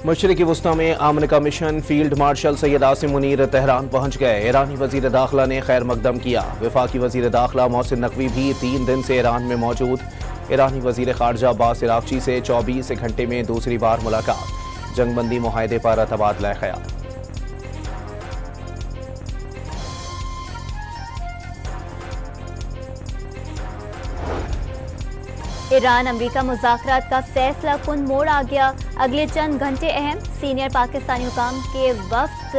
مشرقی وسطی میں امن کا mission, field marshal Syed Asim Munir Tehran پہنچ گئے۔ ایرانی وزیر داخلہ نے خیر مقدم کیا۔ وفاقی وزیر داخلہ محسن نقوی بھی 3 دن سے ایران میں موجود۔ ایرانی وزیر خارجہ عباس عراقچی سے 24 گھنٹے میں دوسری بار ملاقات، جنگ بندی معاہدے پر تبادلہ خیال۔ ایران امریکہ مذاکرات کا فیصلہ کن موڑ آ گیا، اگلے چند گھنٹے اہم۔ سینئر پاکستانی حکام کے وفد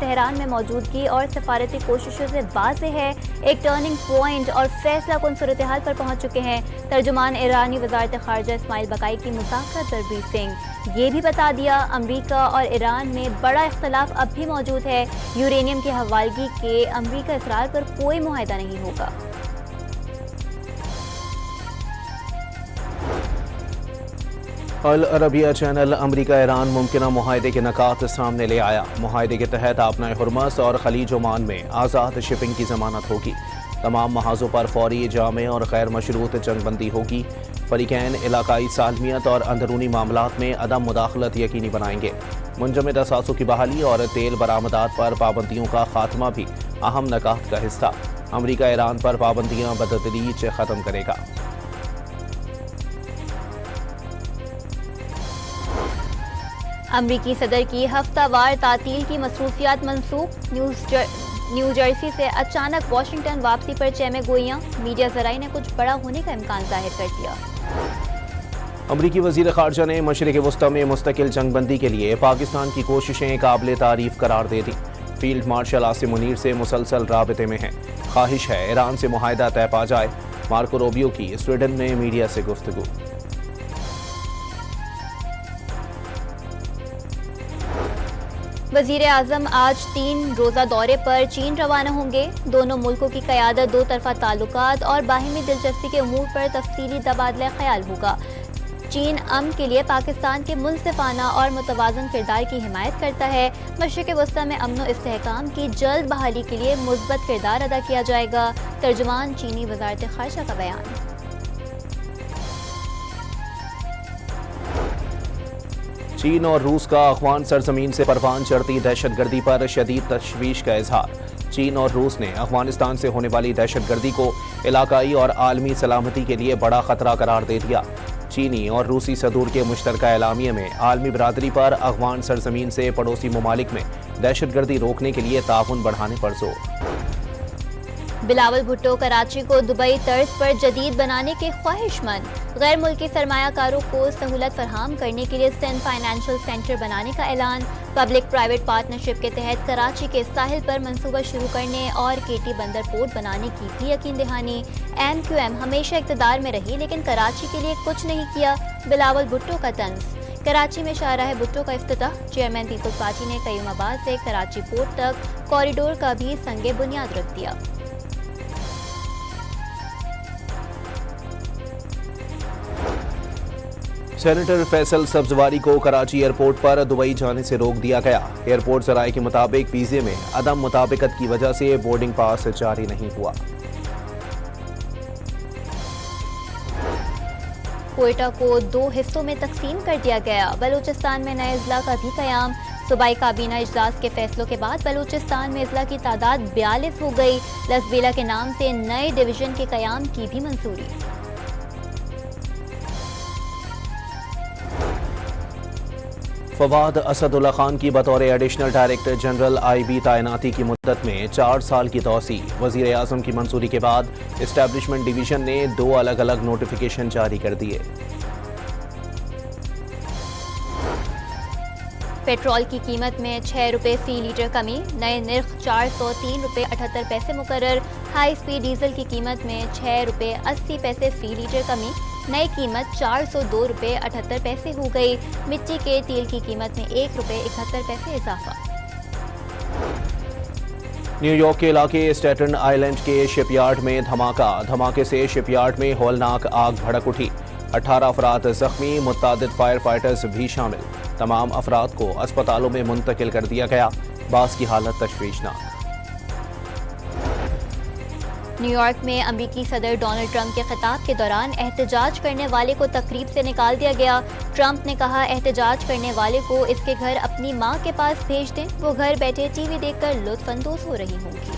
تہران میں موجودگی اور سفارتی کوششوں سے واضح ہے ایک ٹرننگ پوائنٹ اور فیصلہ کن صورتحال پر پہنچ چکے ہیں۔ ترجمان ایرانی وزارت خارجہ اسماعیل بقائی کی مذاکرات پر بریفنگ، یہ بھی بتا دیا امریکہ اور ایران میں بڑا اختلاف اب بھی موجود ہے، یورینیم کی حوالگی کے امریکہ اصرار پر کوئی معاہدہ نہیں ہوگا۔ العربیہ چینل امریکہ ایران ممکنہ معاہدے کے نکات سامنے لے آیا۔ معاہدے کے تحت آبنائے ہرمز اور خلیج عمان میں آزاد شپنگ کی ضمانت ہوگی۔ تمام محاذوں پر فوری، جامع اور غیر مشروط جنگ بندی ہوگی۔ فریقین علاقائی سالمیت اور اندرونی معاملات میں عدم مداخلت یقینی بنائیں گے۔ منجمد اثاثوں کی بحالی اور تیل برآمدات پر پابندیوں کا خاتمہ بھی اہم نکات کا حصہ۔ امریکہ ایران پر پابندیاں بتدریج ختم کرے گا۔ امریکی صدر کی ہفتہ وار تعطیل کی مصروفیات منسوخ، نیو جرسی سے اچانک واشنگٹن واپسی پر چہمے گوئیاں، میڈیا ذرائع نے کچھ بڑا ہونے کا امکان ظاہر کر دیا۔ امریکی وزیر خارجہ نے مشرق وسطی میں مستقل جنگ بندی کے لیے پاکستان کی کوششیں قابل تعریف قرار دے دی۔ فیلڈ مارشل عاصم منیر سے مسلسل رابطے میں ہیں، خواہش ہے ایران سے معاہدہ طے پا جائے۔ مارکو روبیو کی سویڈن میں میڈیا سے گفتگو۔ وزیر اعظم آج 3 روزہ دورے پر چین روانہ ہوں گے۔ دونوں ملکوں کی قیادت دو طرفہ تعلقات اور باہمی دلچسپی کے امور پر تفصیلی تبادلہ خیال ہوگا۔ چین امن کے لیے پاکستان کے منصفانہ اور متوازن کردار کی حمایت کرتا ہے۔ مشرق وسطی میں امن و استحکام کی جلد بحالی کے لیے مثبت کردار ادا کیا جائے گا۔ ترجمان چینی وزارت خارجہ کا بیان۔ چین اور روس کا افغان سرزمین سے پروان چڑھتی دہشت گردی پر شدید تشویش کا اظہار۔ چین اور روس نے افغانستان سے ہونے والی دہشت گردی کو علاقائی اور عالمی سلامتی کے لیے بڑا خطرہ قرار دے دیا۔ چینی اور روسی صدور کے مشترکہ اعلامیے میں عالمی برادری پر افغان سرزمین سے پڑوسی ممالک میں دہشت گردی روکنے کے لیے تعاون بڑھانے پر زور۔ بلاول بھٹو کراچی کو دبئی طرز پر جدید بنانے کے خواہش مند، غیر ملکی سرمایہ کاروں کو سہولت فراہم کرنے کے لیے سندھ فائنینشل سینٹر بنانے کا اعلان۔ پبلک پرائیویٹ پارٹنرشپ کے تحت کراچی کے ساحل پر منصوبہ شروع کرنے اور کیٹی بندر پورٹ بنانے کی بھی یقین دہانی۔ MQM ہمیشہ اقتدار میں رہی لیکن کراچی کے لیے کچھ نہیں کیا، بلاول بھٹو کا طنز۔ کراچی میں شاہراہ بھٹو کا افتتاح، چیئرمین پیپلز پارٹی نے قیوم آباد سے کراچی پورٹ تک کوریڈور کا بھی سنگ بنیاد رکھ دیا۔ سینیٹر فیصل سبزواری کو کراچی ایئرپورٹ پر دبئی جانے سے روک دیا گیا۔ ایئرپورٹ ذرائع کے مطابق ویزے میں عدم مطابقت کی وجہ سے بورڈنگ پاس جاری نہیں ہوا۔ کوئٹہ کو 2 حصوں میں تقسیم کر دیا گیا، بلوچستان میں نئے اضلاع کا بھی قیام۔ صوبائی کابینہ اجلاس کے فیصلوں کے بعد بلوچستان میں اضلاع کی تعداد 42 ہو گئی۔ لسبیلا کے نام سے نئے ڈویژن کے قیام کی بھی منظوری۔ فواد اسد اللہ خان کی بطور ایڈیشنل ڈائریکٹر جنرل IB تعیناتی کی مدت میں 4 سال کی توسیع۔ وزیر اعظم کی منظوری کے بعد اسٹیبلشمنٹ ڈویژن نے 2 الگ الگ نوٹیفیکیشن جاری کر دیے۔ پیٹرول کی قیمت میں 6 روپے فی لیٹر کمی، نئے نرخ 403 روپے 78 پیسے مقرر۔ ہائی سپیڈ ڈیزل کی قیمت میں 6 روپے 80 پیسے فی لیٹر کمی، نئی قیمت 402 روپے 78 پیسے ہو گئی۔ مٹی کے تیل کی قیمت میں 1 روپے 71 پیسے اضافہ۔ نیو یارک کے علاقے اسٹیٹن آئی لینڈ کے شپ یارڈ میں دھماکے سے شپ یارڈ میں ہولناک آگ بھڑک اٹھی، 18 افراد زخمی، متعدد فائر فائٹرز بھی شامل۔ تمام افراد کو اسپتالوں میں منتقل کر دیا گیا، بعض کی حالت تشویشناک۔ نیو یارک میں امریکی صدر ڈونلڈ ٹرمپ کے خطاب کے دوران احتجاج کرنے والے کو تقریب سے نکال دیا گیا۔ ٹرمپ نے کہا احتجاج کرنے والے کو اس کے گھر اپنی ماں کے پاس بھیج دیں، وہ گھر بیٹھے ٹی وی دیکھ کر لطف اندوز ہو رہی ہوں گی۔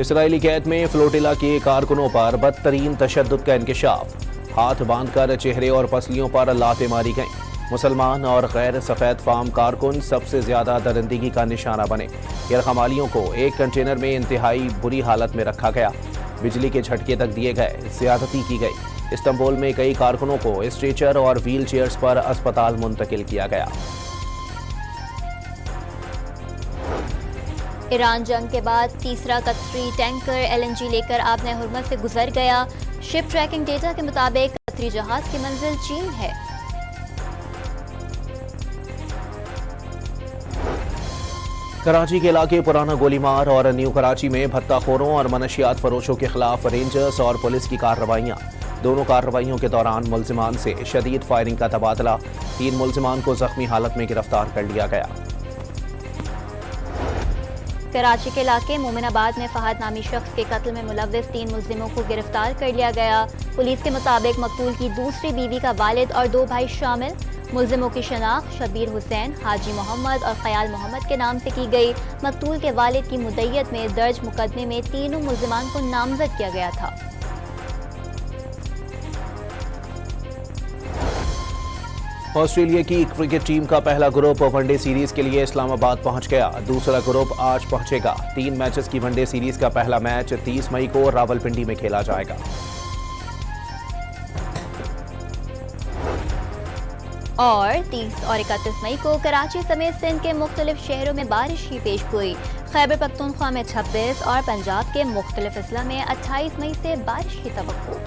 اسرائیلی قید میں فلوٹیلا کے کارکنوں پر بدترین تشدد کا انکشاف، ہاتھ باندھ کر چہرے اور پسلیوں پر لاتیں ماری گئیں۔ مسلمان اور غیر سفید فام کارکن سب سے زیادہ درندگی کا نشانہ بنے۔ یرغمالیوں کو ایک کنٹینر میں انتہائی بری حالت میں رکھا گیا، بجلی کے جھٹکے تک دیے گئے، زیادتی کی گئی۔ استنبول میں کئی کارکنوں کو اسٹریچر اور ویل چیئرز پر اسپتال منتقل کیا گیا۔ ایران جنگ کے بعد تیسرا قطری ٹینکر LNG لے کر آبِ حرمت سے گزر گیا۔ شپ ٹریکنگ ڈیٹا کے مطابق قطری جہاز کی منزل چین ہے۔ کراچی کے علاقے پرانا گولی مار اور نیو کراچی میں بھتہ خوروں اور منشیات فروشوں کے خلاف رینجرز اور پولیس کی کارروائیاں۔ دونوں کارروائیوں کے دوران ملزمان سے شدید فائرنگ کا تبادلہ، 3 ملزمان کو زخمی حالت میں گرفتار کر لیا گیا۔ کراچی کے علاقے مومن آباد میں فہد نامی شخص کے قتل میں ملوث 3 ملزموں کو گرفتار کر لیا گیا۔ پولیس کے مطابق مقتول کی دوسری بیوی کا والد اور 2 بھائی شامل۔ ملزموں کی شناخت شبیر حسین، حاجی محمد اور خیال محمد کے نام سے کی گئی۔ مقتول کے والد کی مدعیت میں درج مقدمے میں تینوں ملزمان کو نامزد کیا گیا تھا۔ آسٹریلیا کی کرکٹ ٹیم کا پہلا گروپ ون ڈے سیریز کے لیے اسلام آباد پہنچ گیا۔ دوسرا گروپ آج پہنچے گا۔ 3 میچز کی ون ڈے سیریز کا پہلا میچ 30 مئی کو راولپنڈی میں کھیلا جائے گا۔ اور 30 اور 31 مئی کو کراچی سمیت سندھ کے مختلف شہروں میں بارش کی پیش گوئی۔ خیبر پختونخوا میں 26 اور پنجاب کے مختلف اضلاع میں 28 مئی سے بارش کی توقع۔